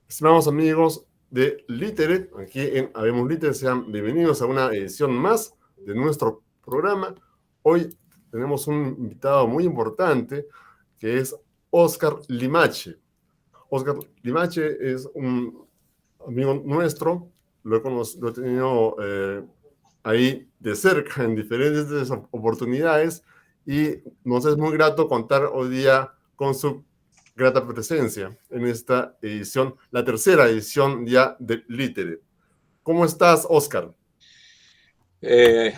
Estimados amigos de Literate, aquí en Habemos Literate, sean bienvenidos a una edición más de nuestro programa. Hoy tenemos un invitado muy importante que es Oscar Limache. Oscar Limache es un amigo nuestro, lo he tenido ahí de cerca en diferentes oportunidades y nos es muy grato contar hoy día con su grata presencia en esta edición, la tercera edición ya de Literate. ¿Cómo estás, Oscar?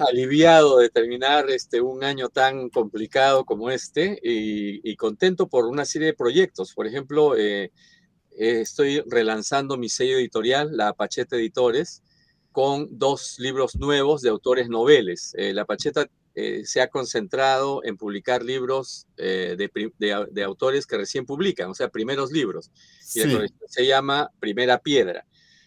Aliviado de terminar un año tan complicado como y contento por una serie de proyectos. Por ejemplo, estoy relanzando mi sello editorial, La Pacheta Editores, con dos libros nuevos de autores noveles. La Pacheta se ha concentrado en publicar libros de autores que recién publican, o sea, primeros libros. Y la Sí, colección se llama Primera Piedra.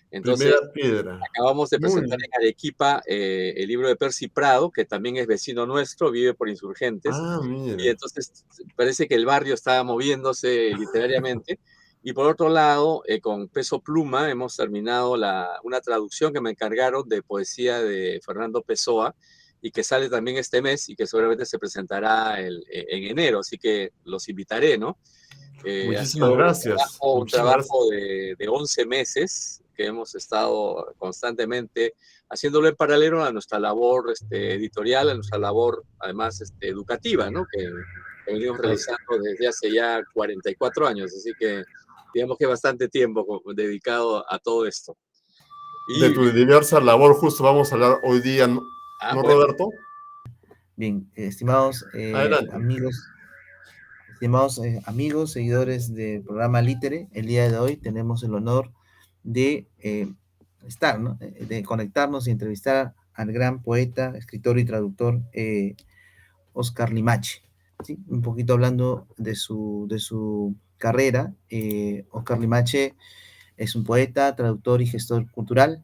Entonces, primera piedra. acabamos de Muy presentar bien. en Arequipa el libro de Percy Prado, que también es vecino nuestro, vive por Insurgentes, Ah, y mira. entonces parece que el barrio estaba moviéndose literariamente. Y por otro lado, con Peso Pluma hemos terminado una traducción que me encargaron de poesía de Fernando Pessoa y que sale también este mes y que seguramente se presentará en enero, así que los invitaré, ¿no? Ha Muchísimas sido gracias. un Muchísimas gracias. trabajo de 11 meses que hemos estado constantemente haciéndolo en paralelo a nuestra labor editorial, a nuestra labor además educativa, ¿no? Que venimos realizando desde hace ya 44 años, así que digamos que bastante tiempo dedicado a todo esto. De Y, tu diversa labor, justo vamos a hablar hoy día, ¿no, ah, ¿no, bueno, Roberto? Bien, estimados Adelante. amigos, seguidores del programa Litere, el día de hoy tenemos el honor de estar, ¿no? De conectarnos y entrevistar al gran poeta, escritor y traductor Oscar Limache. ¿Sí? Un poquito hablando de su carrera, Oscar Limache es un poeta, traductor y gestor cultural,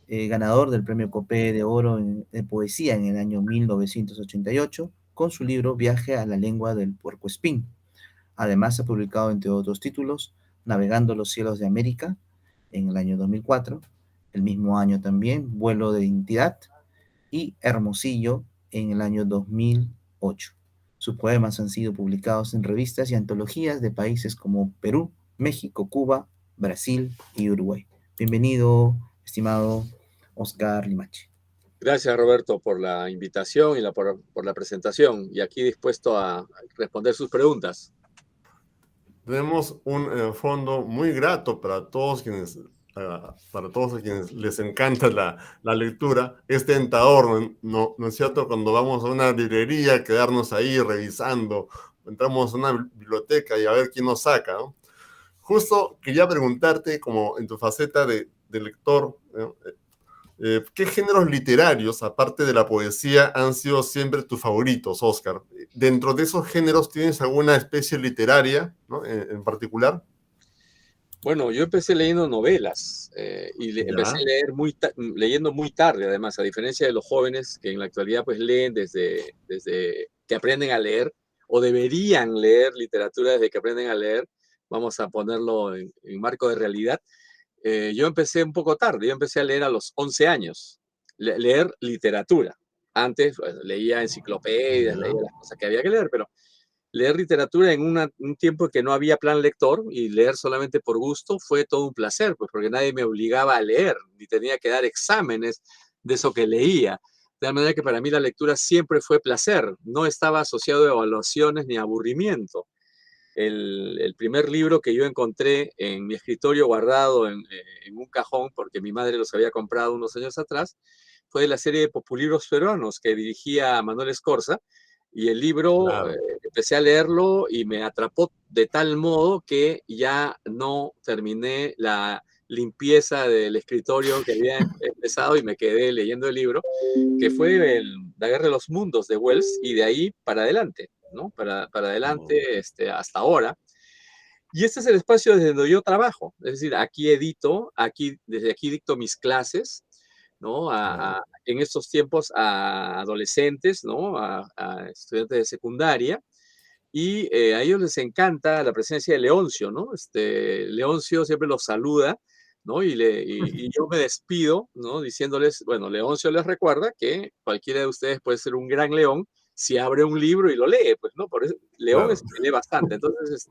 ganador del Premio Copé de Oro de Poesía en el año 1988, con su libro Viaje a la lengua del puercoespín. Además, ha publicado, entre otros títulos, Navegando los cielos de América en el año 2004, el mismo año también, Vuelo de identidad y Hermosillo en el año 2008. Sus poemas han sido publicados en revistas y antologías de países como Perú, México, Cuba, Brasil y Uruguay. Bienvenido, estimado Oscar Limache. gracias Roberto por la invitación y por la presentación, y aquí dispuesto a responder sus preguntas. Tenemos un fondo muy grato para todos a quienes les encanta la lectura. Es tentador, ¿no es cierto? Cuando vamos a una librería, quedarnos ahí revisando, entramos a una biblioteca y a ver quién nos saca, ¿no? Justo quería preguntarte, como en tu faceta de lector, ¿no? ¿Qué géneros literarios, aparte de la poesía, han sido siempre tus favoritos, Oscar? Dentro de esos géneros, ¿tienes alguna especie literaria, ¿no? en particular? Bueno, yo empecé leyendo novelas empecé a Ya, leer leyendo muy tarde, además, a diferencia de los jóvenes que en la actualidad pues leen desde que aprenden a leer o deberían leer literatura desde que aprenden a leer, vamos a ponerlo en marco de realidad. Yo empecé un poco tarde, yo empecé a leer a los 11 años, leer literatura. Antes pues, leía enciclopedias, ya. leía las cosas que había que leer, pero leer literatura en un tiempo en que no había plan lector y leer solamente por gusto fue todo un placer, pues porque nadie me obligaba a leer, ni tenía que dar exámenes de eso que leía. De tal manera que para mí la lectura siempre fue placer, no estaba asociado a evaluaciones ni aburrimiento. El primer libro que yo encontré en mi escritorio guardado en un cajón, porque mi madre los había comprado unos años atrás, fue de la serie de populibros peruanos que dirigía Manuel Escorza, y el libro Claro. empecé a leerlo y me atrapó de tal modo que ya no terminé la limpieza del escritorio que había empezado y me quedé leyendo el libro, que fue La Guerra de los Mundos de Wells, y de ahí para adelante, ¿no? Para No. adelante hasta ahora. Y este es el espacio desde donde yo trabajo, es decir, aquí edito, desde aquí dicto mis clases, ¿no? Claro. En estos tiempos a adolescentes, ¿no? A estudiantes de secundaria, y a ellos les encanta la presencia de Leoncio, ¿no? Leoncio siempre los saluda, ¿no? Y yo me despido, ¿no? Diciéndoles, bueno, Leoncio les recuerda que cualquiera de ustedes puede ser un gran león si abre un libro y lo lee, pues, ¿no? Por eso, León Claro, es que lee bastante. Entonces,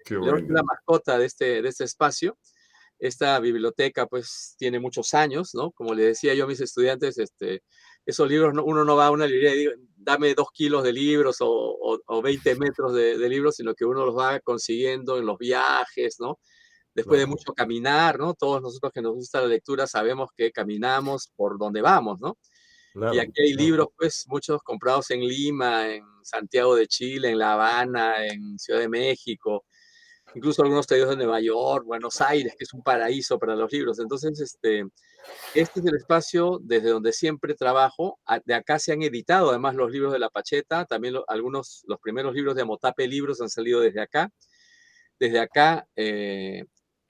qué León es bueno. la mascota de este espacio. Esta biblioteca, pues, tiene muchos años, ¿no? Como le decía yo a mis estudiantes, esos libros, uno no va a una librería y dice, dame 2 kilos de libros o 20 metros de libros, sino que uno los va consiguiendo en los viajes, ¿no? Después de Claro, mucho caminar, ¿no? Todos nosotros que nos gusta la lectura sabemos que caminamos por donde vamos, ¿no? Y claro, aquí hay claro. libros, pues, muchos comprados en Lima, en Santiago de Chile, en La Habana, en Ciudad de México, incluso algunos traídos de Nueva York, Buenos Aires, que es un paraíso para los libros. Entonces, este es el espacio desde donde siempre trabajo. De acá se han editado además los libros de La Pacheta, también los primeros libros de Motape Libros han salido desde acá. Desde acá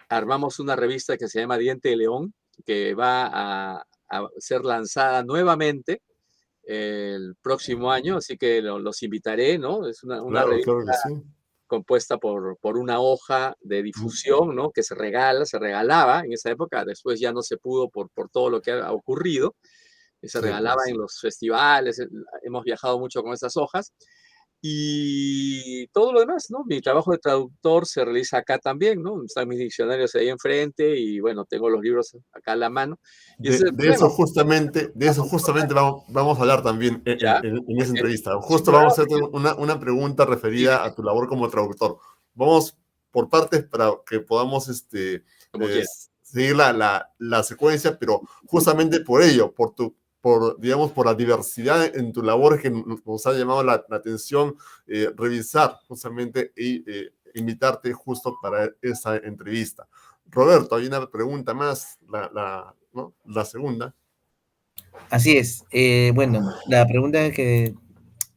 armamos una revista que se llama Diente de León, que va a ser lanzada nuevamente el próximo año, así que los invitaré, ¿no? Es una Claro, revista claro que sí. compuesta por una hoja de Mm, difusión, ¿no? Que se regalaba en esa época, después ya no se pudo por todo lo que ha ocurrido, se sí, regalaba pues. en los festivales, hemos viajado mucho con esas hojas, y todo lo demás, ¿no? Mi trabajo de traductor se realiza acá también, ¿no? Están mis diccionarios ahí enfrente y bueno, tengo los libros acá a la mano. Y ese es el De problema. de eso justamente vamos a hablar también Ya, en esa entrevista. sin Justo problema, vamos a hacerte una pregunta dime, referida a tu labor como traductor. Vamos por partes para que podamos como quieras. seguir la secuencia, pero justamente por ello, digamos, por la diversidad en tu labor que nos ha llamado la atención, revisar justamente y invitarte justo para esa entrevista. Roberto, hay una pregunta más, ¿no? La segunda. Así es. Bueno, la pregunta que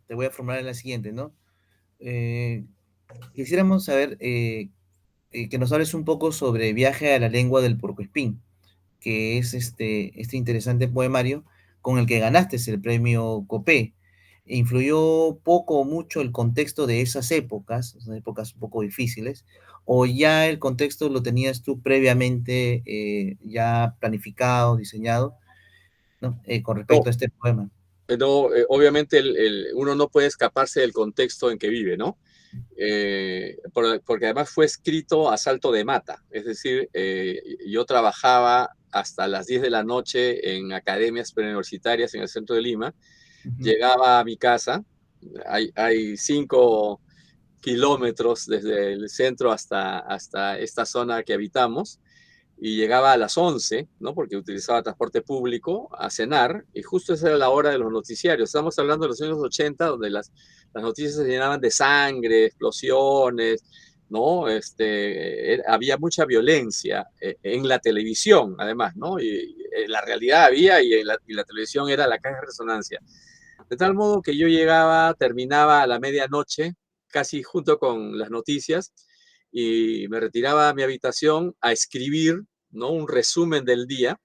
te voy a formular es la siguiente, ¿no? Eh, Quisiéramos saber que nos hables un poco sobre Viaje a la lengua del puercoespín, que es este interesante poemario con el que ganaste el premio Copé. ¿Influyó poco o mucho el contexto de esas épocas un poco difíciles, o ya el contexto lo tenías tú previamente ya planificado, diseñado, ¿no? Con No, respecto a este poema? no, obviamente uno no puede escaparse del contexto en que vive, ¿no? Porque además fue escrito a salto de mata, es decir, yo trabajaba hasta las 10 de la noche en academias preuniversitarias en el centro de Lima, Ujú, llegaba a mi casa, hay 5 kilómetros desde el centro hasta esta zona que habitamos, y llegaba a las 11, ¿no? Porque utilizaba transporte público a cenar, y justo esa era la hora de los noticiarios. Estamos hablando de los años 80, donde las noticias se llenaban de sangre, explosiones, ¿no? Había mucha violencia en la televisión, además, ¿no? Y en la realidad había, y la televisión era la caja de resonancia. De tal modo que yo llegaba, terminaba a la medianoche, casi junto con las noticias, y me retiraba a mi habitación a escribir, ¿no? Un resumen del día,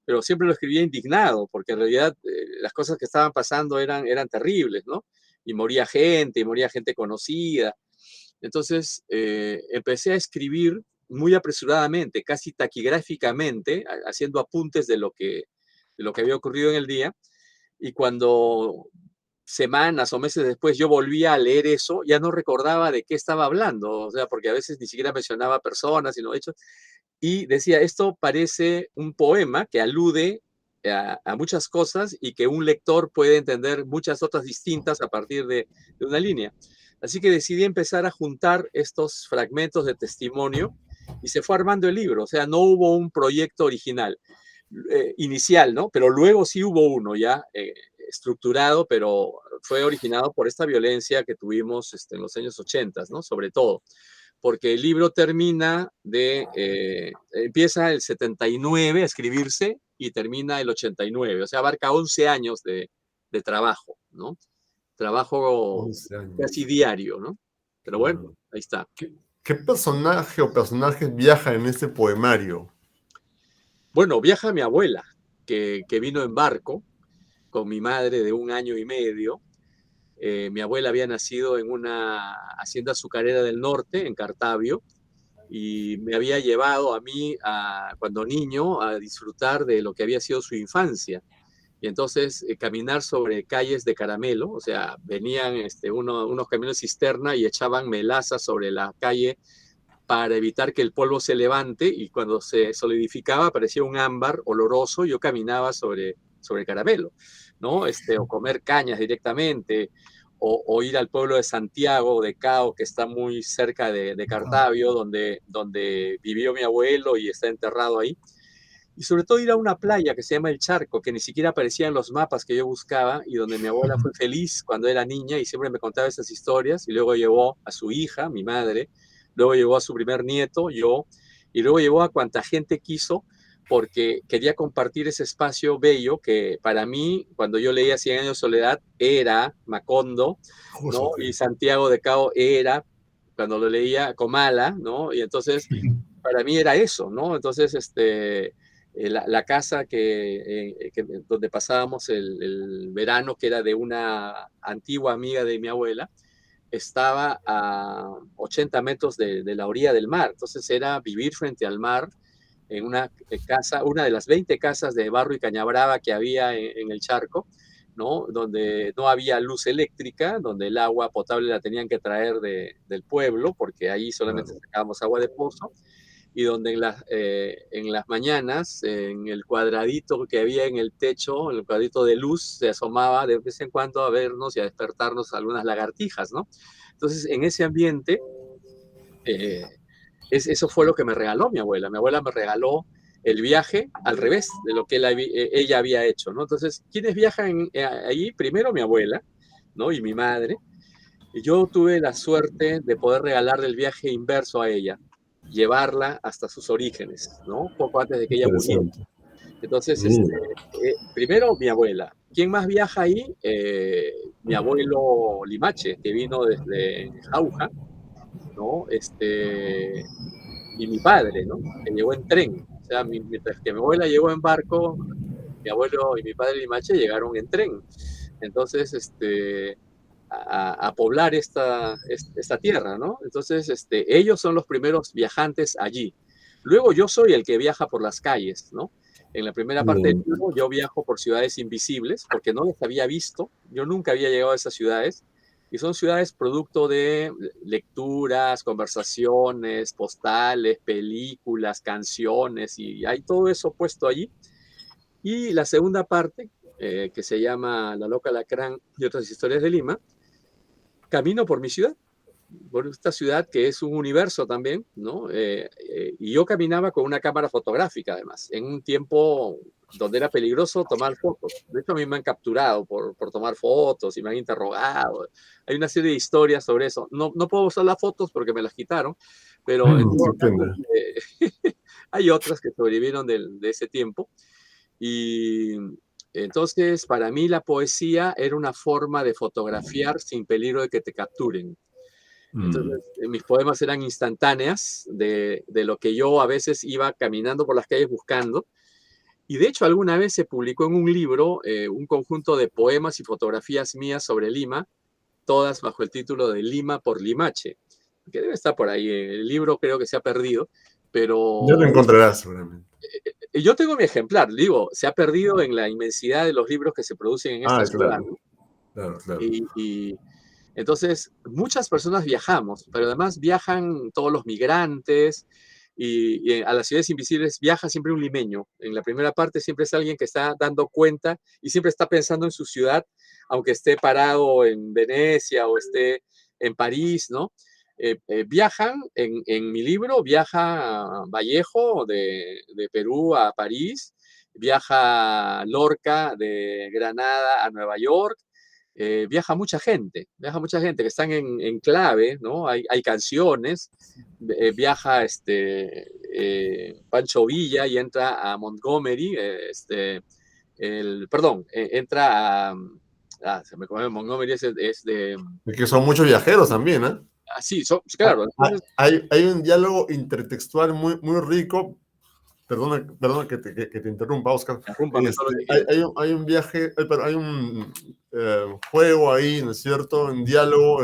pero siempre lo escribía indignado, porque en realidad las cosas que estaban pasando eran terribles, ¿no? Y moría gente conocida. Entonces empecé a escribir muy apresuradamente, casi taquigráficamente, haciendo apuntes de lo que había ocurrido en el día, y cuando semanas o meses después yo volvía a leer eso, ya no recordaba de qué estaba hablando, o sea, porque a veces ni siquiera mencionaba personas, sino hechos, y decía, esto parece un poema que alude a muchas cosas y que un lector puede entender muchas otras distintas a partir de una línea. Así que decidí empezar a juntar estos fragmentos de testimonio y se fue armando el libro, o sea, no hubo un proyecto original inicial, ¿no? Pero luego sí hubo uno ya estructurado, pero fue originado por esta violencia que tuvimos en los años 80, ¿no? Sobre todo, porque el libro empieza el 79 a escribirse y termina el 89, o sea, abarca 11 años de trabajo, ¿no? Trabajo 11 casi años. diario, ¿no? Pero bueno, Claro. ahí está. ¿Qué personaje o personajes viaja en este poemario? Bueno, viaja mi abuela, que vino en barco con mi madre de 1 año y medio. Mi abuela había nacido en una hacienda azucarera del norte, en Cartavio, y me había llevado a mí, cuando niño, a disfrutar de lo que había sido su infancia. Y entonces caminar sobre calles de caramelo, o sea, venían unos camiones cisterna y echaban melaza sobre la calle para evitar que el polvo se levante, y cuando se solidificaba parecía un ámbar oloroso. Yo caminaba sobre caramelo, ¿no? O comer cañas directamente, o ir al pueblo de Santiago de Cao, que está muy cerca de Cartavio, donde vivió mi abuelo y está enterrado ahí. Y sobre todo ir a una playa que se llama El Charco, que ni siquiera aparecía en los mapas que yo buscaba, y donde mi abuela fue feliz cuando era niña y siempre me contaba esas historias, y luego llevó a su hija, mi madre, luego llevó a su primer nieto, yo, y luego llevó a cuanta gente quiso, porque quería compartir ese espacio bello que para mí, cuando yo leía Cien años de soledad, era Macondo, ¿no? Y Santiago de Cao era, cuando lo leía, Comala, ¿no? Y entonces, para mí era eso, ¿no? Entonces, la casa donde pasábamos el verano, que era de una antigua amiga de mi abuela, estaba a 80 metros de la orilla del mar. Entonces era vivir frente al mar en una casa, una de las 20 casas de barro y cañabrava que había en el Charco, ¿no? Donde no había luz eléctrica, donde el agua potable la tenían que traer del pueblo, porque ahí solamente sacábamos agua de pozo, y donde en las mañanas, en el cuadradito que había en el techo, en el cuadradito de luz, se asomaba de vez en cuando a vernos y a despertarnos algunas lagartijas, ¿no? Entonces, en ese ambiente, eso fue lo que me regaló mi abuela. Mi abuela me regaló el viaje al revés de lo que ella había hecho, ¿no? Entonces, ¿quiénes viajan allí? Primero mi abuela, ¿no? Y mi madre. Y yo tuve la suerte de poder regalarle el viaje inverso a ella, llevarla hasta sus orígenes, ¿no? Poco antes de que ella muriera. Entonces, primero mi abuela. ¿Quién más viaja ahí? Mi abuelo Limache, que vino desde Jauja, ¿no? Y mi padre, ¿no? Que llegó en tren. O sea, mientras que mi abuela llegó en barco, mi abuelo y mi padre Limache llegaron en tren. Entonces, a poblar esta tierra, ¿no? Entonces, ellos son los primeros viajantes allí. Luego yo soy el que viaja por las calles, ¿no? En la primera parte del libro yo viajo por ciudades invisibles, porque no las había visto. Yo nunca había llegado a esas ciudades, y son ciudades producto de lecturas, conversaciones, postales, películas, canciones, y hay todo eso puesto allí. Y la segunda parte, que se llama La Loca Alacrán y otras historias de Lima, camino por mi ciudad, por esta ciudad que es un universo también, ¿no? Y yo caminaba con una cámara fotográfica, además, en un tiempo donde era peligroso tomar fotos. De hecho, a mí me han capturado por tomar fotos y me han interrogado. Hay una serie de historias sobre eso. No puedo usar las fotos porque me las quitaron, pero en todo caso, hay otras que sobrevivieron de ese tiempo. Y entonces, para mí la poesía era una forma de fotografiar sin peligro de que te capturen. Entonces, mis poemas eran instantáneas de lo que yo a veces iba caminando por las calles buscando. Y de hecho, alguna vez se publicó en un libro un conjunto de poemas y fotografías mías sobre Lima, todas bajo el título de Lima por Limache, que debe estar por ahí. El libro creo que se ha perdido, pero... Ya lo encontrarás seguramente. Yo tengo mi ejemplar, digo, se ha perdido en la inmensidad de los libros que se producen en esta ciudad, ¿no? Claro. Y entonces, muchas personas viajamos, pero además viajan todos los migrantes, y a las ciudades invisibles viaja siempre un limeño. En la primera parte siempre es alguien que está dando cuenta y siempre está pensando en su ciudad, aunque esté parado en Venecia o esté en París, ¿no? Viajan, en mi libro, viaja Vallejo de Perú a París, viaja Lorca de Granada a Nueva York. Viaja mucha gente que están en clave, ¿no? Hay canciones. Viaja Pancho Villa y entra a Montgomery, entra se me come Montgomery, es de... Es que son muchos viajeros también, ¿eh? Sí, claro. Entonces, hay un diálogo intertextual muy rico, Perdona que te interrumpa, Oscar. Interrúmpame todo lo que Hay, quieras. hay un viaje, hay un juego ahí, ¿no es cierto? Un diálogo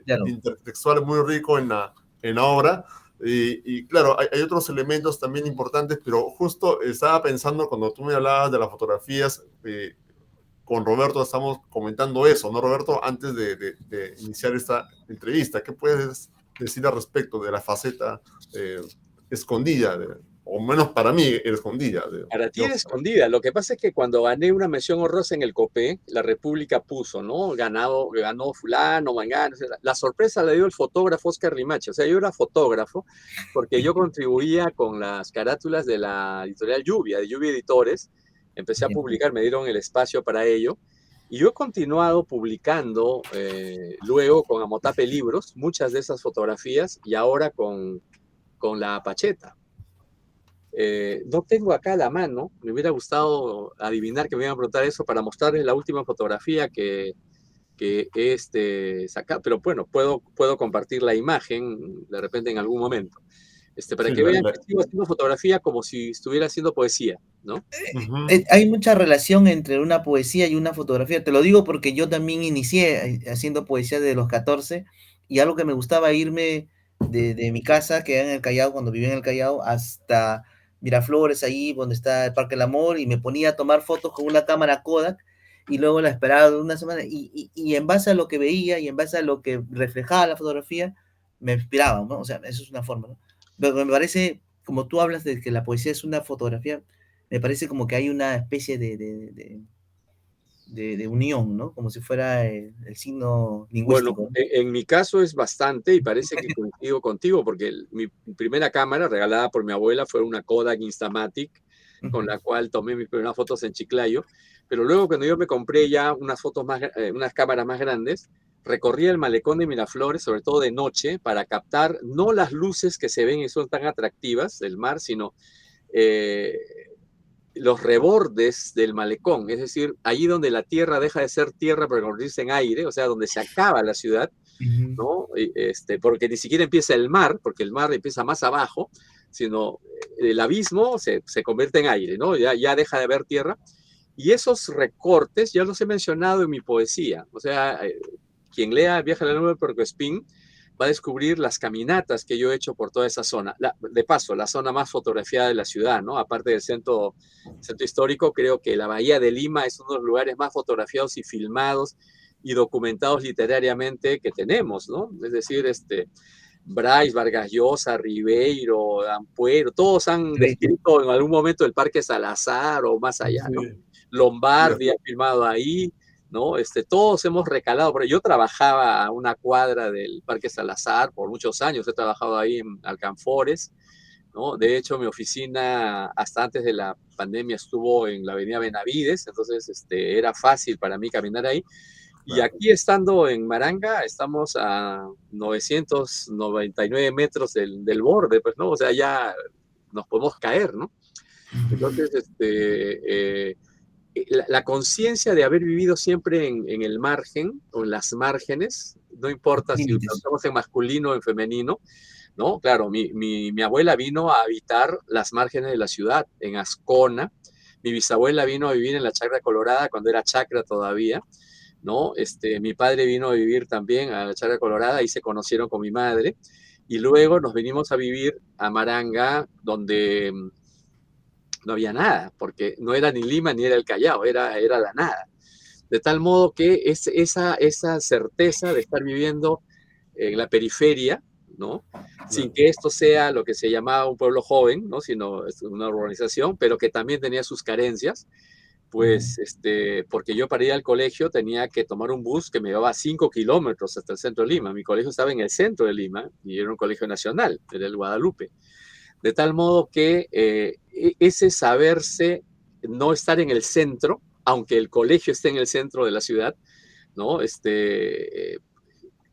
Claro. intertextual muy rico en la obra. Y claro, hay otros elementos también importantes, pero justo estaba pensando cuando tú me hablabas de las fotografías, con Roberto estamos comentando eso, ¿no, Roberto? Antes de iniciar esta entrevista, ¿qué puedes decir al respecto de la faceta escondida, o menos para mí, escondida? Para ti era escondida. Lo que pasa es que cuando gané una mención honrosa en el COPE, la República puso, ¿no? Ganó fulano, mangano. La sorpresa la dio el fotógrafo Oscar Limache. O sea, yo era fotógrafo porque yo contribuía con las carátulas de la editorial Lluvia, de Lluvia Editores. Empecé a publicar, me dieron el espacio para ello. Y yo he continuado publicando luego con Amotape Libros, muchas de esas fotografías, y ahora con la Pacheta. No tengo acá a la mano, me hubiera gustado adivinar que me iban a preguntar eso para mostrarles la última fotografía que he sacado, pero bueno, puedo compartir la imagen de repente en algún momento, para Sí, que vean que sigo haciendo fotografía como si estuviera haciendo poesía, ¿no? Hay mucha relación entre una poesía y una fotografía. Te lo digo porque yo también inicié haciendo poesía desde los 14 y algo que me gustaba irme de mi casa, que era en el Callao, cuando vivía en el Callao, hasta Miraflores, ahí donde está el Parque del Amor, y me ponía a tomar fotos con una cámara Kodak y luego la esperaba una semana y en base a lo que veía y en base a lo que reflejaba la fotografía, me inspiraba, ¿no? O sea, eso es una forma, ¿no? Pero me parece, como tú hablas de que la poesía es una fotografía, me parece como que hay una especie de unión, ¿no? Como si fuera el signo Bueno, lingüístico, ¿no? en mi caso es bastante y parece que coincido contigo porque mi primera cámara regalada por mi abuela fue una Kodak Instamatic con la cual tomé mis primeras fotos en Chiclayo, pero luego cuando yo me compré ya unas cámaras más grandes, recorría el malecón de Miraflores, sobre todo de noche, para captar no las luces que se ven y son tan atractivas del mar, sino eh, los rebordes del malecón, es decir, allí donde la tierra deja de ser tierra para convertirse en aire, o sea, donde se acaba la ciudad, ¿no? Porque ni siquiera empieza el mar, porque el mar empieza más abajo, sino el abismo se convierte en aire, ¿no? Ya deja de haber tierra. Y esos recortes ya los he mencionado en mi poesía. O sea, quien lea Viaje a la Nube de Puercoespín va a descubrir las caminatas que yo he hecho por toda esa zona. De paso, la zona más fotografiada de la ciudad, ¿no? Aparte del centro histórico, creo que la Bahía de Lima es uno de los lugares más fotografiados y filmados y documentados literariamente que tenemos, ¿no? Es decir, Bryce, Vargas Llosa, Ribeiro, Ampuero, todos han descrito en algún momento el Parque Salazar o más allá, ¿no? Lombardi ha filmado ahí, ¿no? Todos hemos recalado, pero yo trabajaba a una cuadra del Parque Salazar por muchos años, he trabajado ahí en Alcanfores, ¿no? De hecho, mi oficina hasta antes de la pandemia estuvo en la avenida Benavides, entonces era fácil para mí caminar ahí. Y aquí estando en Maranga, estamos a 999 metros del borde, pues, ¿no? O sea, ya nos podemos caer, ¿no? Entonces, la conciencia de haber vivido siempre en el margen o en las márgenes, no importa si estamos en masculino o en femenino, ¿no? Claro, mi abuela vino a habitar las márgenes de la ciudad, en Ascona. Mi bisabuela vino a vivir en la Chacra Colorada cuando era chacra todavía, ¿no? Mi padre vino a vivir también a la Chacra Colorada y se conocieron con mi madre. Y luego nos venimos a vivir a Maranga, donde no había nada, porque no era ni Lima ni era el Callao, era la nada. De tal modo que esa certeza de estar viviendo en la periferia, ¿no? Sin que esto sea lo que se llamaba un pueblo joven, ¿no? Sino una urbanización, pero que también tenía sus carencias, pues, porque yo para ir al colegio tenía que tomar un bus que me llevaba 5 kilómetros hasta el centro de Lima. Mi colegio estaba en el centro de Lima y era un colegio nacional, era el Guadalupe. De tal modo que ese saberse no estar en el centro, aunque el colegio esté en el centro de la ciudad, ¿no?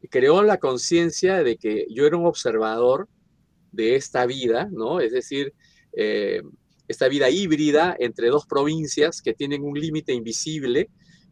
Creó la conciencia de que yo era un observador de esta vida, ¿no? Es decir, esta vida híbrida entre dos provincias que tienen un límite invisible,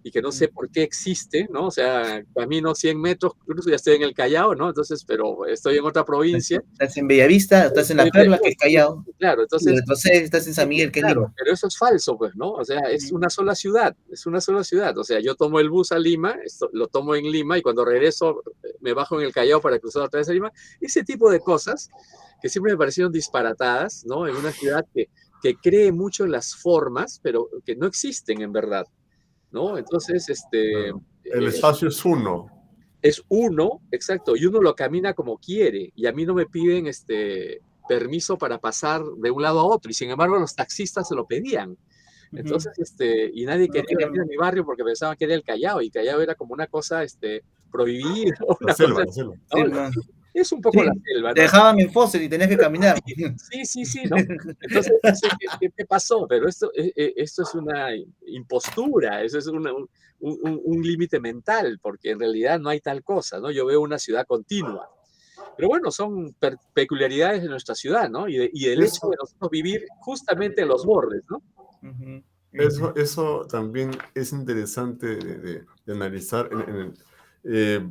y que no sé por qué existe, ¿no? O sea, camino 100 metros, cruzo y ya estoy en el Callao, ¿no? Entonces, pero estoy en otra provincia. Estás en Bellavista, estás en La Perla, que es Callao, Claro, y entonces, retrocedes, estás en San Miguel, que es claro, Lima. pero eso es falso, pues, ¿no? O sea, es una sola ciudad, es una sola ciudad. O sea, yo tomo el bus a Lima, lo tomo en Lima, y cuando regreso me bajo en el Callao para cruzar otra vez a Lima. Ese tipo de cosas que siempre me parecieron disparatadas, ¿no? En una ciudad que cree mucho en las formas, pero que no existen en verdad, ¿no? Entonces, El espacio es uno. es uno, exacto, y uno lo camina como quiere, y a mí no me piden permiso para pasar de un lado a otro, y sin embargo los taxistas se lo pedían. Entonces, y nadie No quería querían- venir a mi barrio porque pensaban que era el Callao, y Callao era como una cosa prohibida, La una selva, cosa, la selva. ¿no? selva. Es un poco Sí, la selva, te ¿no? dejaban en Fósil y tenías que caminar. Sí, sí, sí, ¿no? Entonces, no sé qué pasó, pero esto es una impostura, eso es un límite mental, porque en realidad no hay tal cosa, ¿no? Yo veo una ciudad continua. Pero bueno, son peculiaridades de nuestra ciudad, ¿no? Y el hecho de Eso, nosotros vivir justamente en los bordes, ¿no? Ujú, ujú. eso también es interesante de analizar. Eh,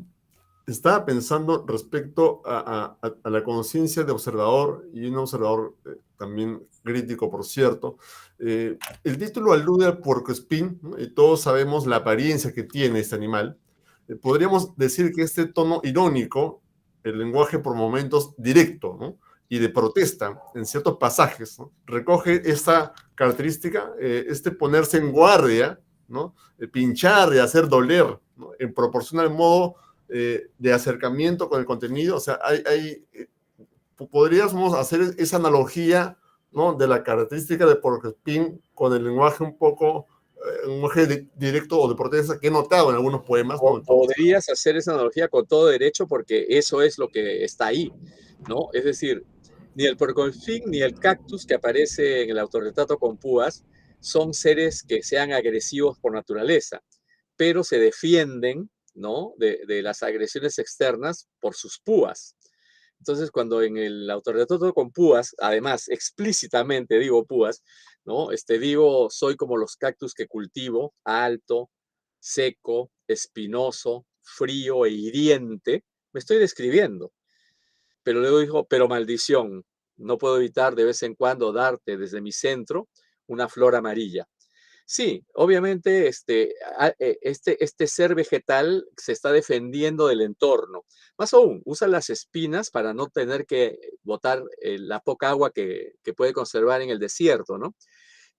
Estaba pensando respecto a la conciencia de observador y un observador también crítico, por cierto. El título alude al puercoespín, ¿no? Y todos sabemos la apariencia que tiene este animal. Podríamos decir que este tono irónico, el lenguaje por momentos directo, ¿no? Y de protesta en ciertos pasajes, ¿no? Recoge esta característica, este ponerse en guardia, ¿no? Pinchar y hacer doler, ¿no? En proporción al modo de acercamiento con el contenido. O sea, podríamos hacer esa analogía, ¿no? De la característica de Porcupine con el lenguaje un poco, un lenguaje directo o de protesta que he notado en algunos poemas, ¿no? Entonces, Podrías hacer esa analogía con todo derecho porque eso es lo que está ahí, ¿no? Es decir, ni el puercoespín ni el cactus que aparece en el autorretrato con púas son seres que sean agresivos por naturaleza, pero se defienden, ¿no? De las agresiones externas por sus púas. Entonces, cuando en el autorretrato con púas, además, explícitamente digo púas, ¿no? Digo, soy como los cactus que cultivo, alto, seco, espinoso, frío e hiriente, me estoy describiendo. Pero luego dijo, pero maldición, no puedo evitar de vez en cuando darte desde mi centro una flor amarilla. Sí, obviamente este ser vegetal se está defendiendo del entorno. Más aún, usa las espinas para no tener que botar la poca agua que puede conservar en el desierto, ¿no?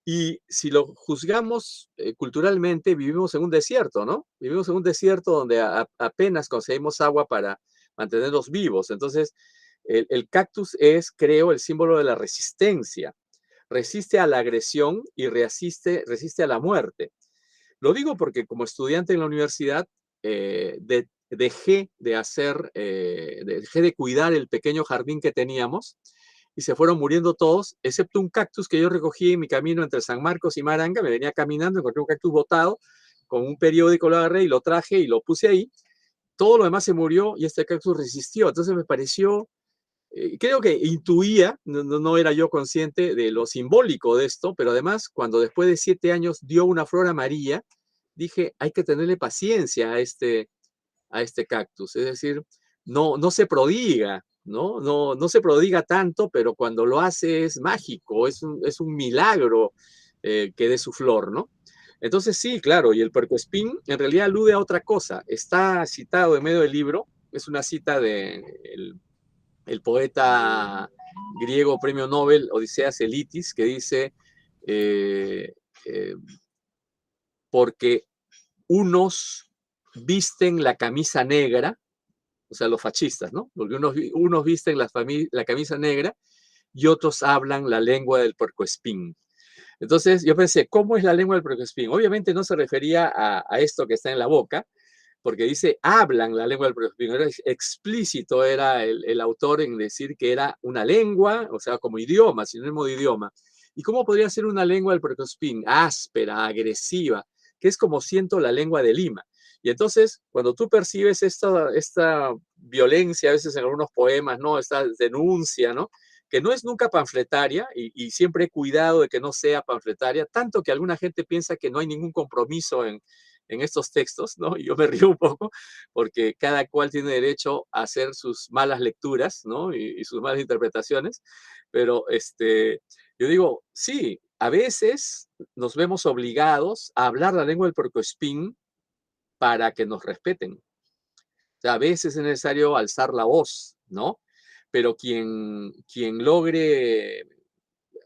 Y si lo juzgamos culturalmente, vivimos en un desierto, ¿no? Vivimos en un desierto donde apenas conseguimos agua para mantenernos vivos. Entonces, el cactus es, creo, el símbolo de la resistencia. Resiste a la agresión y resiste a la muerte. Lo digo porque como estudiante en la universidad dejé dejé de cuidar el pequeño jardín que teníamos y se fueron muriendo todos, excepto un cactus que yo recogí en mi camino entre San Marcos y Maranga. Me venía caminando, encontré un cactus botado, con un periódico lo agarré y lo traje y lo puse ahí. Todo lo demás se murió y este cactus resistió. Entonces me pareció, creo que intuía, no era yo consciente de lo simbólico de esto, pero además cuando después de 7 años dio una flor amarilla, dije, hay que tenerle paciencia a este cactus. Es decir, no se prodiga, no se prodiga tanto, pero cuando lo hace es mágico, es un milagro que dé su flor, ¿no? Entonces sí, claro, y el puercoespín en realidad alude a otra cosa. Está citado en medio del libro, es una cita de el poeta griego premio Nobel Odiseas Elitis, que dice, eh, eh, porque unos visten la camisa negra, o sea, los fascistas, ¿no? Porque unos visten la camisa negra y otros hablan la lengua del puercoespín. Entonces yo pensé, ¿cómo es la lengua del puercoespín? Obviamente no se refería a esto que está en la boca, porque dice, hablan la lengua del puercoespín. Era explícito era el autor en decir que era una lengua, o sea, como idioma, sinónimo de idioma. ¿Y cómo podría ser una lengua del puercoespín? Áspera, agresiva, que es como siento la lengua de Lima. Y entonces, cuando tú percibes esta violencia, a veces en algunos poemas, ¿no? Esta denuncia, ¿no? Que no es nunca panfletaria, y siempre he cuidado de que no sea panfletaria, tanto que alguna gente piensa que no hay ningún compromiso en estos textos, ¿no? Y yo me río un poco porque cada cual tiene derecho a hacer sus malas lecturas, ¿no? Y sus malas interpretaciones, pero yo digo, sí, a veces nos vemos obligados a hablar la lengua del puercoespín para que nos respeten. O sea, a veces es necesario alzar la voz, ¿no? Pero quien logre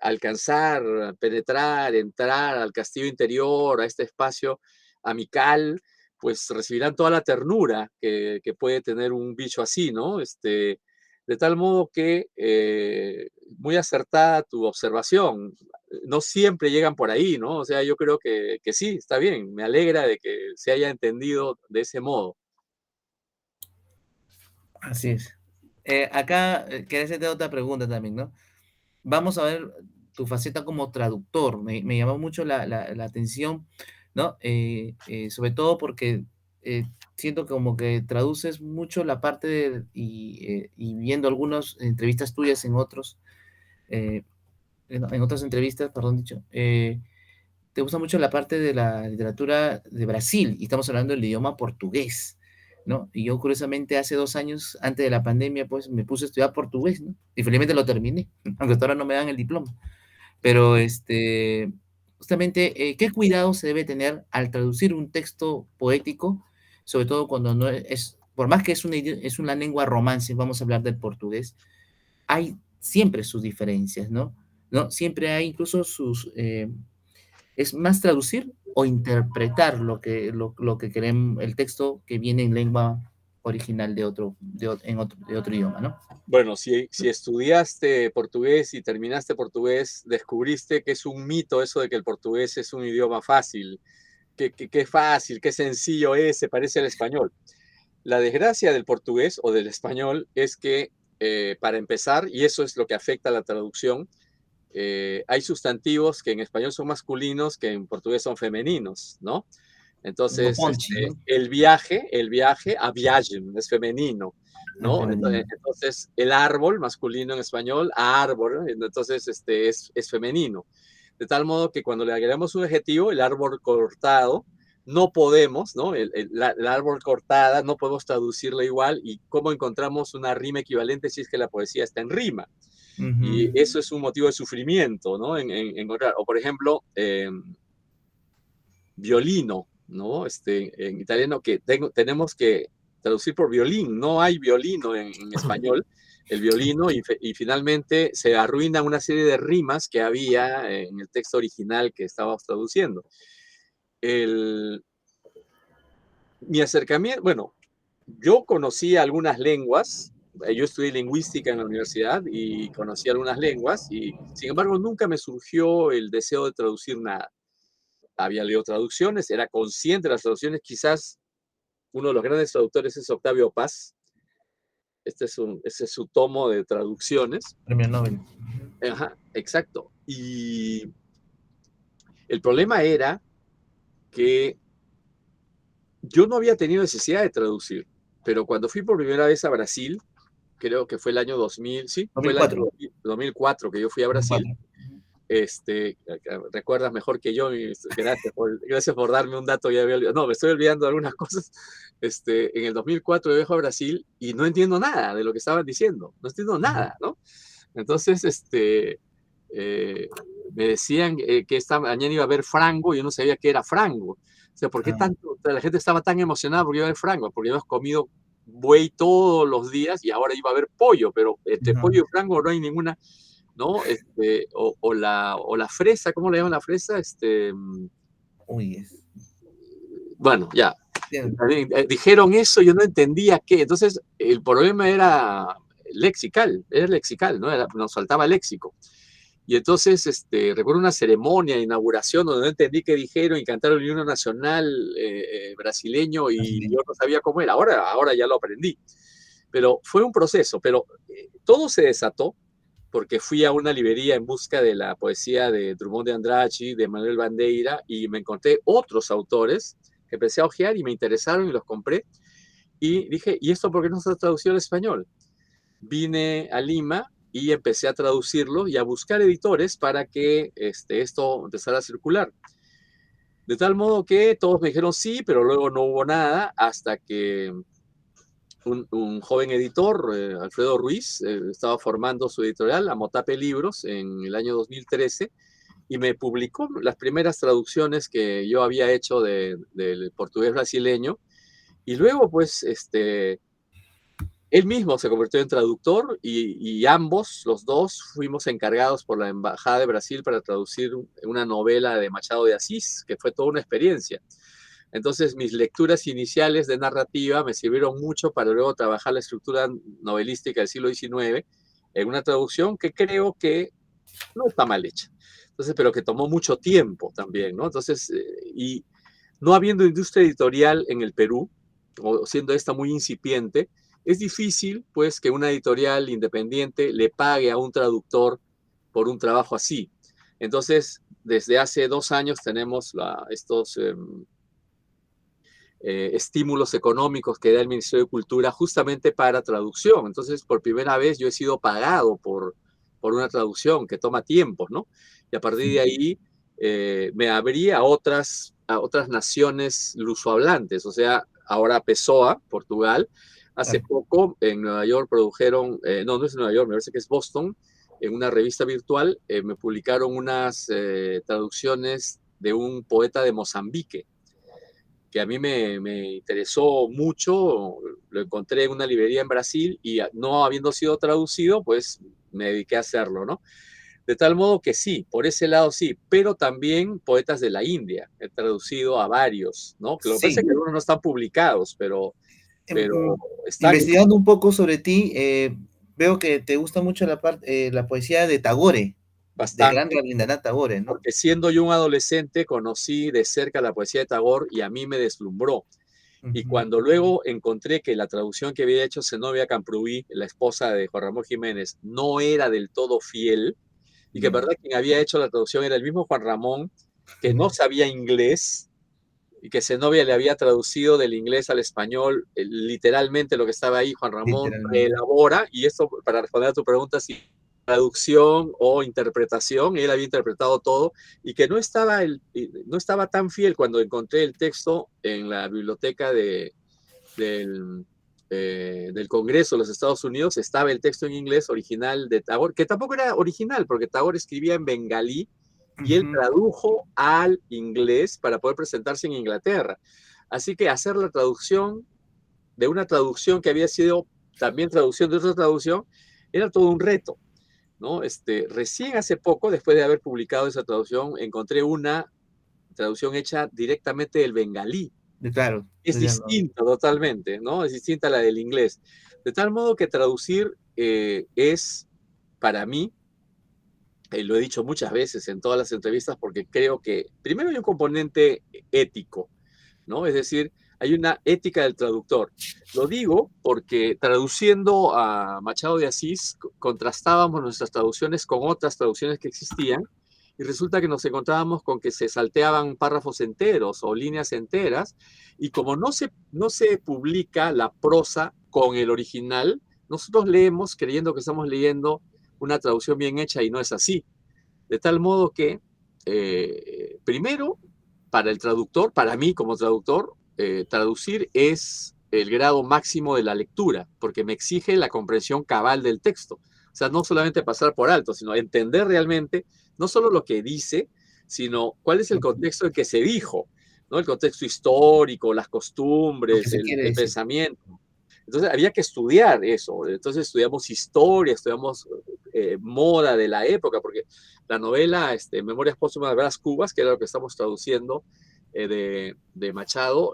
alcanzar, penetrar, entrar al castillo interior, a este espacio amical, pues recibirán toda la ternura que puede tener un bicho así, ¿no? De tal modo que, muy acertada tu observación, no siempre llegan por ahí, ¿no? O sea, yo creo que sí, está bien, me alegra de que se haya entendido de ese modo. Así es. Acá quería hacerte otra pregunta también, ¿no? Vamos a ver tu faceta como traductor. Me llamó mucho la atención, ¿no? Sobre todo porque siento como que traduces mucho la parte y viendo algunas entrevistas tuyas eh, en otras entrevistas, perdón dicho, te gusta mucho la parte de la literatura de Brasil, y estamos hablando del idioma portugués, ¿no? Y yo, curiosamente, hace 2 años, antes de la pandemia, pues me puse a estudiar portugués, ¿no? Y felizmente lo terminé, aunque hasta ahora no me dan el diploma. Pero, justamente, ¿qué cuidado se debe tener al traducir un texto poético, sobre todo cuando no es, por más que es una lengua romance, vamos a hablar del portugués, hay siempre sus diferencias, ¿no? ¿No? Siempre hay incluso es más traducir o interpretar lo que queremos, el texto que viene en lengua original de otro idioma, ¿no? Bueno, si estudiaste portugués y terminaste portugués, descubriste que es un mito eso de que el portugués es un idioma fácil. Qué fácil, qué sencillo es, se parece al español. La desgracia del portugués o del español es que, para empezar, y eso es lo que afecta a la traducción, hay sustantivos que en español son masculinos que en portugués son femeninos, ¿no? Como Entonces, ponche, ¿no? el viaje, a viagem, es femenino, En ¿no? femenino. Entonces, el árbol, masculino en español, a árbol, entonces es femenino. De tal modo que cuando le agregamos un adjetivo, el árbol cortado, no podemos, ¿no? El árbol cortada, no podemos traducirlo igual. ¿Y cómo encontramos una rima equivalente si es que la poesía está en rima? Y Ujú. eso es un motivo de sufrimiento, ¿no? Encontrar, o por ejemplo, violino, ¿no? En italiano que tenemos que traducir por violín, no hay violino en español, el violino, y finalmente se arruina una serie de rimas que había en el texto original que estábamos traduciendo. El, Mi acercamiento, bueno, yo conocí algunas lenguas, yo estudié lingüística en la universidad y conocí algunas lenguas, y sin embargo nunca me surgió el deseo de traducir nada. Había leído traducciones, era consciente de las traducciones, quizás uno de los grandes traductores es Octavio Paz, este es su tomo de traducciones. Premio Nobel. Ajá, exacto. Y el problema era que yo no había tenido necesidad de traducir, pero cuando fui por primera vez a Brasil, creo que fue el año 2000, sí, fue el año 2004. 2004 que yo fui a Brasil. 2004. Recuerdas mejor que yo, gracias por darme un dato, ya había olvidado. No, me estoy olvidando de algunas cosas. En el 2004 yo viajo a Brasil y no entiendo nada de lo que estaban diciendo, no entiendo nada, ¿no? Entonces, me decían que esta mañana iba a ver frango y yo no sabía qué era frango. O sea, ¿por qué Ah, tanto? La gente estaba tan emocionada porque iba a ver frango, porque habíamos comido buey todos los días y ahora iba a haber pollo, pero entre no. pollo y frango no hay ninguna, ¿no? O la fresa, ¿cómo le llaman la fresa? Uy, Bueno, ya. bien. Dijeron eso, yo no entendía qué. Entonces, el problema era lexical, ¿no? Nos faltaba léxico. Y entonces, recuerdo una ceremonia de inauguración donde no entendí qué dijeron y cantaron el himno nacional brasileño y yo no sabía cómo era. Ahora ya lo aprendí. Pero fue un proceso, pero todo se desató porque fui a una librería en busca de la poesía de Drummond de Andrade, de Manuel Bandeira, y me encontré otros autores que empecé a hojear y me interesaron y los compré. Y dije, ¿y esto por qué no se ha traducido al español? Vine a Lima y empecé a traducirlo y a buscar editores para que esto empezara a circular. De tal modo que todos me dijeron sí, pero luego no hubo nada hasta que un joven editor, Alfredo Ruiz, estaba formando su editorial, Amotape Libros, en el año 2013, y me publicó las primeras traducciones que yo había hecho del portugués brasileño, y luego, pues, él mismo se convirtió en traductor y ambos, los dos, fuimos encargados por la Embajada de Brasil para traducir una novela de Machado de Asís, que fue toda una experiencia. Entonces, mis lecturas iniciales de narrativa me sirvieron mucho para luego trabajar la estructura novelística del siglo XIX en una traducción que creo que no está mal hecha. Entonces, pero que tomó mucho tiempo también, ¿no? Entonces, y no habiendo industria editorial en el Perú, o siendo esta muy incipiente, es difícil, pues, que una editorial independiente le pague a un traductor por un trabajo así. Entonces, desde hace 2 años tenemos estos estímulos económicos que da el Ministerio de Cultura justamente para traducción. Entonces, por primera vez yo he sido pagado por una traducción que toma tiempo, ¿no? Y a partir de ahí me abrí a otras naciones lusohablantes, o sea, ahora Pessoa, Portugal. Hace poco en Nueva York produjeron, no es Nueva York, me parece que es Boston, en una revista virtual, me publicaron unas traducciones de un poeta de Mozambique, que a mí me interesó mucho, lo encontré en una librería en Brasil y no habiendo sido traducido, pues me dediqué a hacerlo, ¿no? De tal modo que sí, por ese lado sí, pero también poetas de la India, he traducido a varios, ¿no? Que lo que pasa Sí. es que algunos no están publicados, pero están... Investigando un poco sobre ti, veo que te gusta mucho la poesía de Tagore, del gran Bastante, Rabindranath Tagore, ¿no? porque siendo yo un adolescente conocí de cerca la poesía de Tagore y a mí me deslumbró. Y cuando luego encontré que la traducción que había hecho Zenobia Camprubí, la esposa de Juan Ramón Jiménez, no era del todo fiel, y que en verdad quien había hecho la traducción era el mismo Juan Ramón, que no sabía inglés, y que Zenobia le había traducido del inglés al español literalmente lo que estaba ahí. Juan Ramón Literalmente. elabora, y esto para responder a tu pregunta, si traducción o interpretación, él había interpretado todo, y que no estaba tan fiel. Cuando encontré el texto en la biblioteca del Congreso de los Estados Unidos, estaba el texto en inglés original de Tagore, que tampoco era original, porque Tagore escribía en bengalí, y él tradujo al inglés para poder presentarse en Inglaterra. Así que hacer la traducción de una traducción que había sido también traducción de otra traducción, era todo un reto, ¿no? Recién hace poco, después de haber publicado esa traducción, encontré una traducción hecha directamente del bengalí. Claro. Es distinta totalmente, ¿no? Es distinta a la del inglés. De tal modo que traducir es, para mí, lo he dicho muchas veces en todas las entrevistas, porque creo que primero hay un componente ético, ¿no? Es decir, hay una ética del traductor. Lo digo porque traduciendo a Machado de Asís, contrastábamos nuestras traducciones con otras traducciones que existían, y resulta que nos encontrábamos con que se salteaban párrafos enteros o líneas enteras, y como no se publica la prosa con el original, nosotros leemos creyendo que estamos leyendo una traducción bien hecha y no es así. De tal modo que, primero, para el traductor, para mí como traductor, traducir es el grado máximo de la lectura, porque me exige la comprensión cabal del texto. O sea, no solamente pasar por alto, sino entender realmente no solo lo que dice, sino cuál es el contexto en que se dijo, ¿no? El contexto histórico, las costumbres, el pensamiento. Entonces había que estudiar eso. Entonces estudiamos historia, estudiamos moda de la época, porque la novela Memorias Póstumas de Brás Cubas, que era lo que estamos traduciendo de Machado,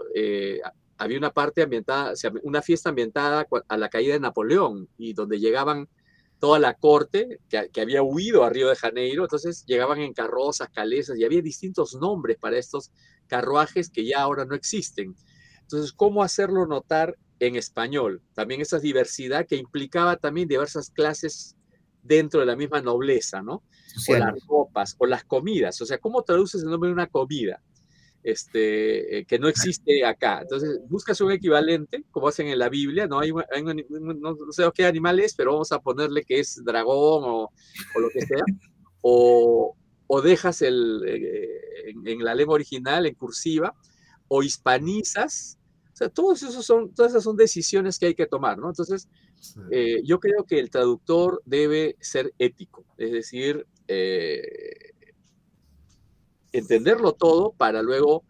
había una parte ambientada, o sea, una fiesta ambientada a la caída de Napoleón, y donde llegaban toda la corte que había huido a Río de Janeiro. Entonces llegaban en carrozas, calesas, y había distintos nombres para estos carruajes que ya ahora no existen. Entonces, ¿cómo hacerlo notar en español? También esa diversidad que implicaba también diversas clases dentro de la misma nobleza, ¿no? O las ropas, o las comidas. O sea, ¿cómo traduces el nombre de una comida que no existe acá? Entonces, buscas un equivalente, como hacen en la Biblia, ¿no? No sé qué animal es, pero vamos a ponerle que es dragón o lo que sea. O o dejas en la lengua original, en cursiva, o hispanizas. O sea, todas esas son decisiones que hay que tomar, ¿no? Entonces, Sí. yo creo que el traductor debe ser ético, es decir, entenderlo todo para luego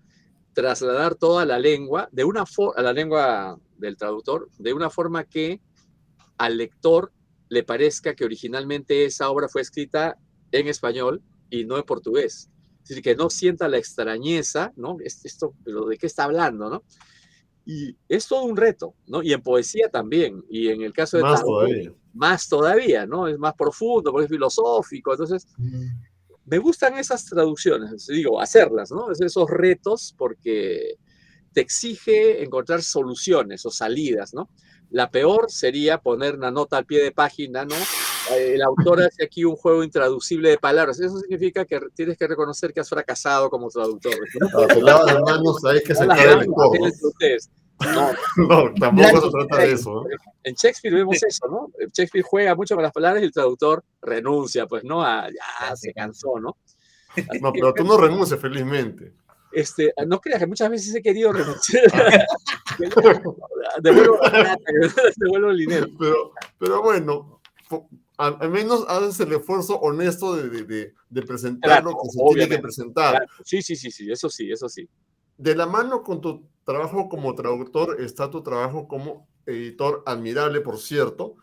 trasladar toda la lengua a la lengua del traductor de una forma que al lector le parezca que originalmente esa obra fue escrita en español y no en portugués. Es decir, que no sienta la extrañeza, ¿no? Esto, pero ¿de qué está hablando, no? Y es todo un reto, ¿no? Y en poesía también, y en el caso de Más tarot, todavía. más todavía, ¿no? Es más profundo, porque es filosófico. Entonces, me gustan esas traducciones, digo, hacerlas, ¿no? Esos retos, porque te exige encontrar soluciones o salidas, ¿no? La peor sería poner una nota al pie de página, ¿no? El autor hace aquí un juego intraducible de palabras. Eso significa que tienes que reconocer que has fracasado como traductor. No Cuando te puedes lavas las manos, sabes que se las encarga el manos, lector, ¿no? entre ustedes. No, No, tampoco se Blanco, trata de eso, ¿no? en Shakespeare vemos eso, ¿no? Shakespeare juega mucho con las palabras y el traductor renuncia, pues, ¿no? Ya ya se se cansa. cansó, ¿no? Así No, que, pero tú no renuncias felizmente. no creas que muchas veces he querido renunciar. Que ya, devuelvo la plata, devuelvo el dinero. Pero bueno, al menos haces el esfuerzo honesto de presentar Trato, lo que se tiene que obviamente. presentar. Trato. Sí, sí, sí, sí, eso sí, eso sí. De la mano con tu trabajo como traductor está tu trabajo como editor, admirable, por cierto.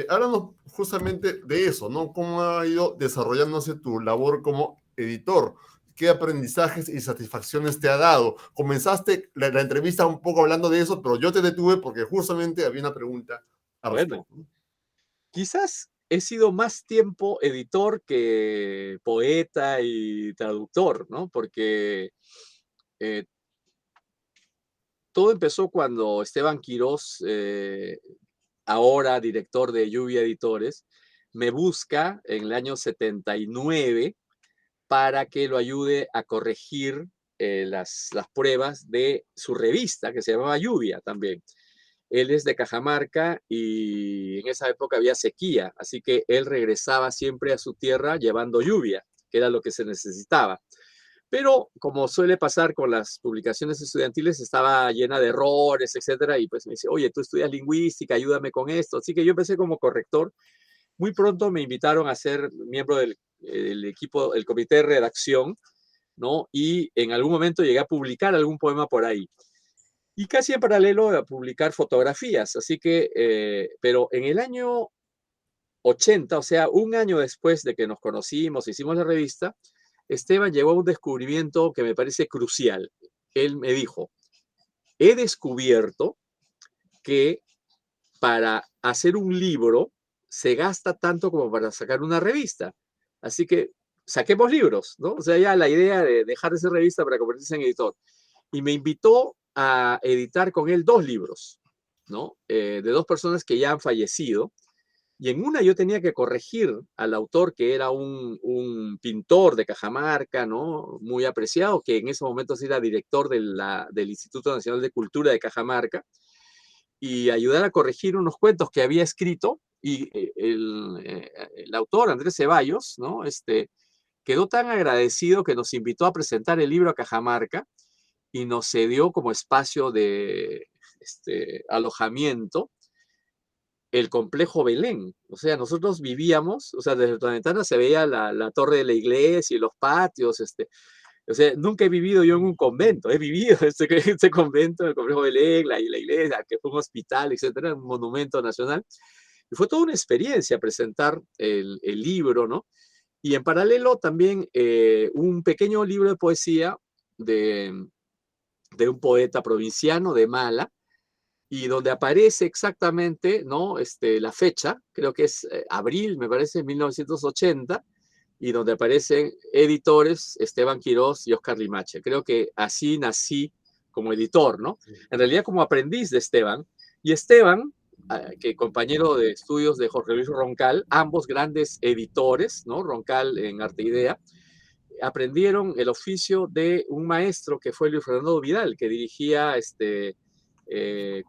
Háblanos justamente de eso, ¿no? ¿Cómo ha ido desarrollándose tu labor como editor? ¿Qué aprendizajes y satisfacciones te ha dado? Comenzaste la entrevista un poco hablando de eso, pero yo te detuve porque justamente había una pregunta al Bueno, respecto. quizás he sido más tiempo editor que poeta y traductor, ¿no? Porque eh, todo empezó cuando Esteban Quirós, ahora director de Lluvia Editores, me busca en el año 79 para que lo ayude a corregir las pruebas de su revista, que se llamaba Lluvia también. Él es de Cajamarca y en esa época había sequía, así que él regresaba siempre a su tierra llevando lluvia, que era lo que se necesitaba. Pero como suele pasar con las publicaciones estudiantiles, estaba llena de errores, etcétera, y pues me dice, oye, tú estudias lingüística, ayúdame con esto. Así que yo empecé como corrector. Muy pronto me invitaron a ser miembro del equipo, el comité de redacción, ¿no? Y en algún momento llegué a publicar algún poema por ahí. Y casi en paralelo a publicar fotografías. Así que, pero en el año 80, o sea, un año después de que nos conocimos, hicimos la revista, Esteban llegó a un descubrimiento que me parece crucial. Él me dijo, he descubierto que para hacer un libro se gasta tanto como para sacar una revista. Así que saquemos libros, ¿no? O sea, ya la idea de dejar de ser revista para convertirse en editor. Y me invitó a editar con él 2 libros, ¿no? De 2 personas que ya han fallecido. Y en una yo tenía que corregir al autor, que era un pintor de Cajamarca, ¿no? Muy apreciado, que en ese momento era director del Instituto Nacional de Cultura de Cajamarca, y ayudar a corregir unos cuentos que había escrito. Y el autor, Andrés Ceballos, ¿no? Quedó tan agradecido que nos invitó a presentar el libro a Cajamarca y nos cedió como espacio de alojamiento el complejo Belén. O sea, nosotros vivíamos, o sea, desde la ventana se veía la torre de la iglesia y los patios. O sea, nunca he vivido yo en un convento, he vivido este convento, el complejo Belén, la iglesia, que fue un hospital, etcétera, un monumento nacional. Y fue toda una experiencia presentar el libro, ¿no? Y en paralelo también un pequeño libro de poesía de, de un poeta provinciano de Mala, y donde aparece exactamente, ¿no? La fecha, creo que es abril, me parece, 1980, y donde aparecen editores Esteban Quirós y Oscar Limache. Creo que así nací como editor, ¿no? En realidad como aprendiz de Esteban. Y Esteban, que compañero de estudios de Jorge Luis Roncal, ambos grandes editores, ¿no? Roncal en Arte Idea, aprendieron el oficio de un maestro que fue Luis Fernando Vidal, que dirigía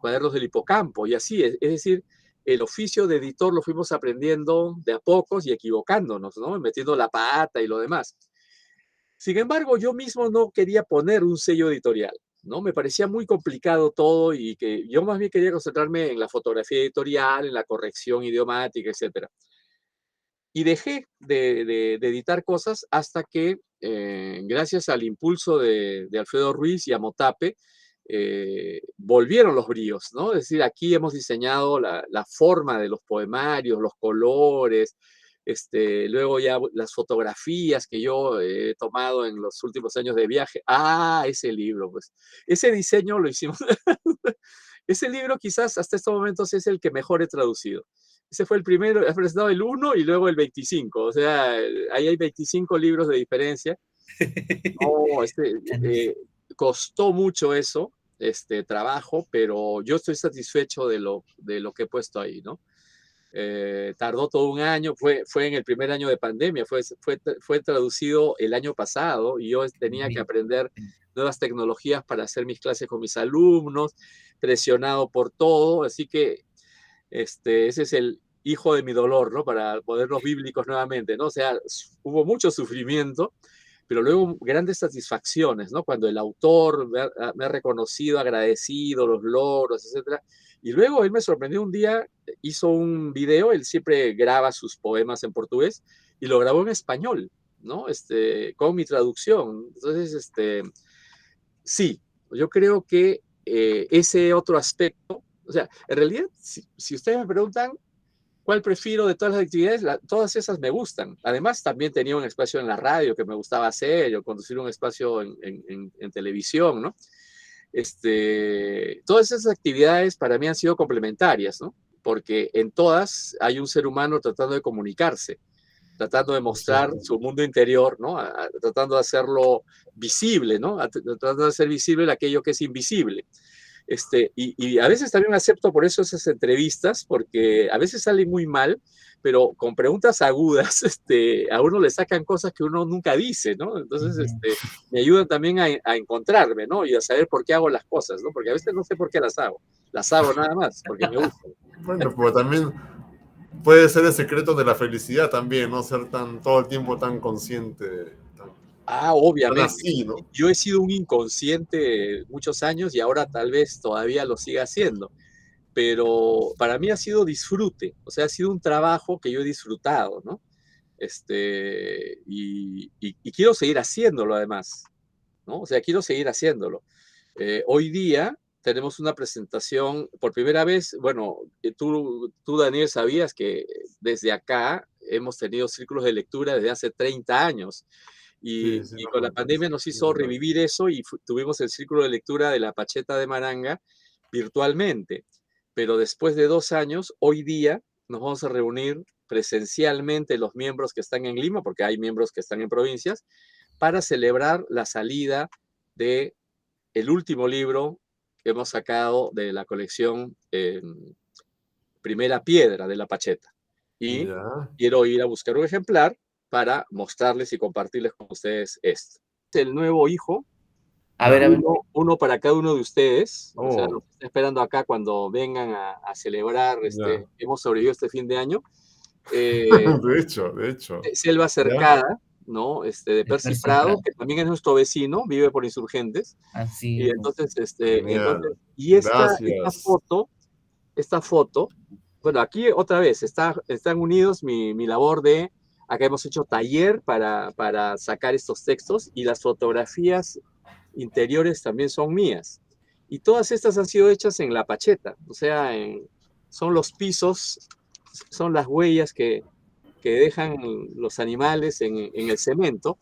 Cuadernos del Hipocampo, y así, es decir, el oficio de editor lo fuimos aprendiendo de a pocos y equivocándonos, ¿no? Metiendo la pata y lo demás. Sin embargo, yo mismo no quería poner un sello editorial, ¿no? Me parecía muy complicado todo y que yo más bien quería concentrarme en la fotografía editorial, en la corrección idiomática, etcétera. Y dejé de editar cosas hasta que, gracias al impulso de Alfredo Ruiz y a Motape, volvieron los bríos, ¿no? Es decir, aquí hemos diseñado la forma de los poemarios, los colores, luego ya las fotografías que yo he tomado en los últimos años de viaje. Ah, ese libro, pues. Ese diseño lo hicimos. Ese libro quizás hasta estos momentos es el que mejor he traducido. Ese fue el primero, he presentado el 1 y luego el 25. O sea, ahí hay 25 libros de diferencia. No, costó mucho eso, trabajo, pero yo estoy satisfecho de lo que he puesto ahí, ¿no? Tardó todo un año, fue en el primer año de pandemia, fue traducido el año pasado y yo tenía que aprender nuevas tecnologías para hacer mis clases con mis alumnos, presionado por todo, así que ese es el hijo de mi dolor, ¿no? Para ponernos bíblicos nuevamente, ¿no? O sea, hubo mucho sufrimiento, pero luego grandes satisfacciones, ¿no? Cuando el autor me ha reconocido, agradecido, los logros, etcétera. Y luego él me sorprendió un día, hizo un video, él siempre graba sus poemas en portugués y lo grabó en español, ¿no? Con mi traducción. Entonces, sí, yo creo que ese otro aspecto, o sea, en realidad, si ustedes me preguntan cuál prefiero de todas las actividades, todas esas me gustan. Además, también tenía un espacio en la radio que me gustaba hacer, o conducir un espacio en televisión, ¿no? Todas esas actividades para mí han sido complementarias, ¿no? Porque en todas hay un ser humano tratando de comunicarse, tratando de mostrar su mundo interior, ¿no? Tratando de hacerlo visible, ¿no? Tratando de hacer visible aquello que es invisible. Y a veces también acepto por eso esas entrevistas, porque a veces salen muy mal, pero con preguntas agudas, a uno le sacan cosas que uno nunca dice, ¿no? Entonces, me ayudan también a encontrarme, ¿no? Y a saber por qué hago las cosas, ¿no? Porque a veces no sé por qué las hago nada más, porque me gustan. Bueno, pues también puede ser el secreto de la felicidad también, no ser todo el tiempo tan consciente, tan Obviamente. así, ¿no? Yo he sido un inconsciente muchos años y ahora tal vez todavía lo siga haciendo, pero para mí ha sido disfrute, o sea, ha sido un trabajo que yo he disfrutado, ¿no? Y quiero seguir haciéndolo además, ¿no? O sea, quiero seguir haciéndolo. Hoy día tenemos una presentación por primera vez, bueno, tú Daniel, sabías que desde acá hemos tenido círculos de lectura desde hace 30 años. Y con la pandemia nos hizo revivir eso y tuvimos el círculo de lectura de la Pacheta de Maranga virtualmente. Pero después de 2 años, hoy día nos vamos a reunir presencialmente los miembros que están en Lima, porque hay miembros que están en provincias, para celebrar la salida de el último libro que hemos sacado de la colección Primera Piedra de la Pacheta. Y quiero ir a buscar un ejemplar para mostrarles y compartirles con ustedes esto. El nuevo hijo, A ver. uno para cada uno de ustedes, o sea, los estoy esperando acá cuando vengan a celebrar, hemos sobrevivido este fin de año. De hecho. Selva Cercada, ¿no? De Percy Prado, que también es nuestro vecino, vive por Insurgentes. Así Y es. entonces, y esta foto, bueno, aquí otra vez, están unidos mi labor de, acá hemos hecho taller para sacar estos textos y las fotografías interiores también son mías. Y todas estas han sido hechas en la Pacheta, o sea, son los pisos, son las huellas que dejan los animales en el cemento.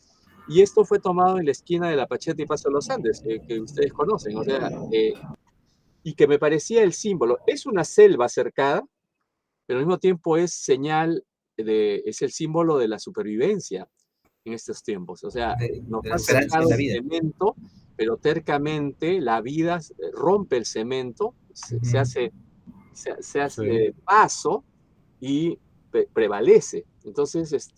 Y esto fue tomado en la esquina de la Pacheta y Paso de los Andes, que ustedes conocen, o sea, y que me parecía el símbolo. Es una selva cercada, pero al mismo tiempo es es el símbolo de la supervivencia en estos tiempos. O sea, nos de la ha esperanza cercado en la el vida. cemento, pero tercamente la vida rompe el cemento, se hace paso y prevalece. Entonces,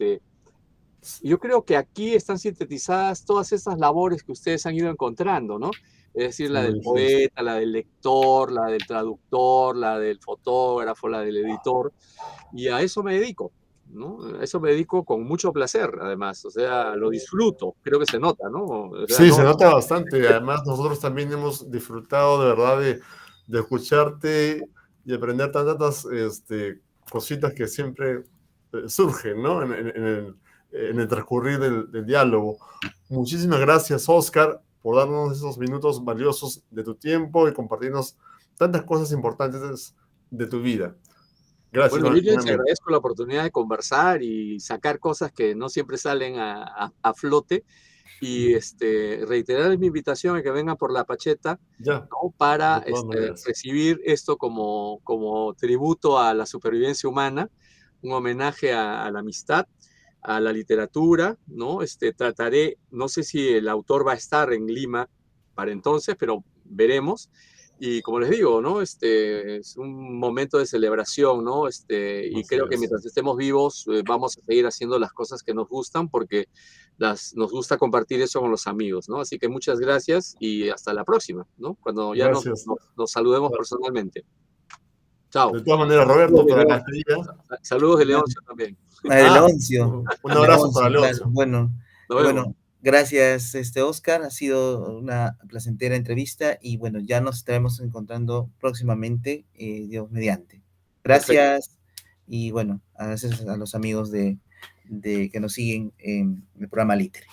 yo creo que aquí están sintetizadas todas esas labores que ustedes han ido encontrando, ¿no? Es decir, la del poeta, la del lector, la del traductor, la del fotógrafo, la del editor, y a eso me dedico. ¿no? A eso me dedico con mucho placer, además, o sea, lo disfruto, creo que se nota, ¿no? O sea, Sí, se no, nota bastante. Además, nosotros también hemos disfrutado de verdad de escucharte y aprender tantas cositas que siempre surgen, ¿no? En el transcurrir del diálogo. Muchísimas gracias, Oscar, por darnos esos minutos valiosos de tu tiempo y compartirnos tantas cosas importantes de tu vida. Gracias bueno, yo les nuevamente. agradezco la oportunidad de conversar y sacar cosas que no siempre salen a flote y reiterar mi invitación a que vengan por la Pacheta, Ya, ¿no? Para de todas maneras. recibir esto como tributo a la supervivencia humana, un homenaje a la amistad, a la literatura, ¿no? Trataré, no sé si el autor va a estar en Lima para entonces, pero veremos. Y como les digo, ¿no? Es un momento de celebración, ¿no? Y Así creo que es. mientras estemos vivos, vamos a seguir haciendo las cosas que nos gustan porque nos gusta compartir eso con los amigos, ¿no? Así que muchas gracias y hasta la próxima, ¿no? Cuando ya Gracias. nos saludemos personalmente. Chao. De todas maneras, Roberto, Saludos de para la Leoncio. despedida. Saludos de Leoncio también. De Ah, Leoncio, un abrazo para Leoncio, claro. Leoncio. Bueno, Nos vemos. bueno, gracias, Oscar. Ha sido una placentera entrevista y bueno, ya nos estaremos encontrando próximamente, Dios mediante. Perfecto. Gracias y bueno, gracias a los amigos de que nos siguen en el programa Liter.